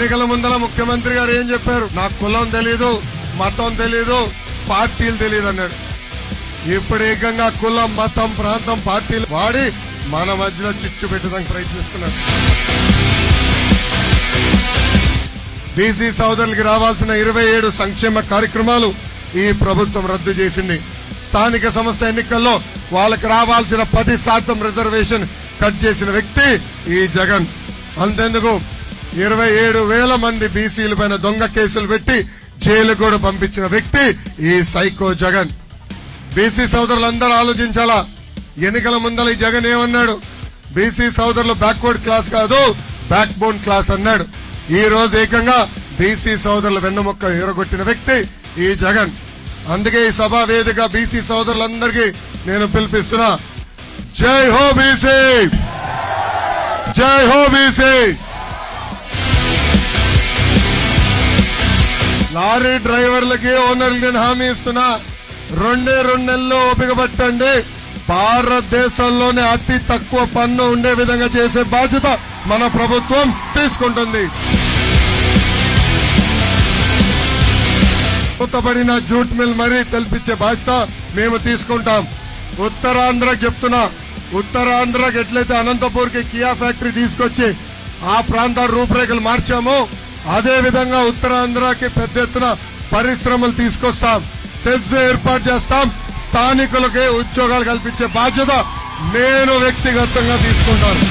ఎన్నికల ముందల ముఖ్యమంత్రి గారు ఏం చెప్పారు? నాకు కులం తెలీదు, మతం తెలీదు, పార్టీలు తెలియదు అన్నాడు. ఇప్పుడు ఏకంగా కులం, మతం, ప్రాంతం, పార్టీలు వాడి మన మధ్యలో చిచ్చు పెట్టడానికి ప్రయత్నిస్తున్నారు. బీసీ సోదరులకి రావాల్సిన 27 సంక్షేమ కార్యక్రమాలు ఈ ప్రభుత్వం రద్దు చేసింది. స్థానిక సంస్థ ఎన్నికల్లో వాళ్ళకి రావాల్సిన 10% రిజర్వేషన్ కట్ చేసిన వ్యక్తి ఈ జగన్. అంతెందుకు 27,000 మంది బీసీల పైన దొంగ కేసులు పెట్టి జైలు కూడా పంపించిన వ్యక్తి ఈ సైకో జగన్. బీసీ సోదరులందరూ ఆలోచించాలా. ఎన్నికల ముందల ఈ జగన్ ఏమన్నాడు? బీసీ సోదరులు బ్యాక్వర్డ్ క్లాస్ కాదు, బ్యాక్ బోన్ క్లాస్ అన్నాడు. ఈ రోజు ఏకంగా బీసీ సోదరుల వెన్నముక్క ఎరగొట్టిన వ్యక్తి ఈ జగన్. అందుకే ఈ సభా వేదిక బీసీ సోదరులందరికీ నేను పిలిపిస్తున్నా, జై హో బీసీ, జై హో బీసీ. లారీ డ్రైవర్లకి, ఓనర్లకి నేను హామీ ఇస్తున్నా, 2 నెలల్లో ఓపిక పట్టండి. భారతదేశంలోనే అతి తక్కువ పన్ను ఉండే విధంగా చేసే బాధ్యత మన ప్రభుత్వం తీసుకుంటుంది. కొత్తపడిన జూట్ మిల్ మరీ తెలిపించే బాధ్యత మేము తీసుకుంటాం. ఉత్తరాంధ్రకి చెప్తున్నా, ఉత్తరాంధ్రకి ఎట్లయితే అనంతపూర్కి కియా ఫ్యాక్టరీ తీసుకొచ్చి ఆ ప్రాంత రూపురేఖలు మార్చామో అదే విధంగా ఉత్తరాంధ్రకి పెద్ద ఎత్తున పరిశ్రమలు తీసుకొస్తాం, సెజ్ ఏర్పాటు చేస్తాం. స్థానికులకే ఉద్యోగాలు కల్పించే బాధ్యత నేను వ్యక్తిగతంగా తీసుకుంటాను.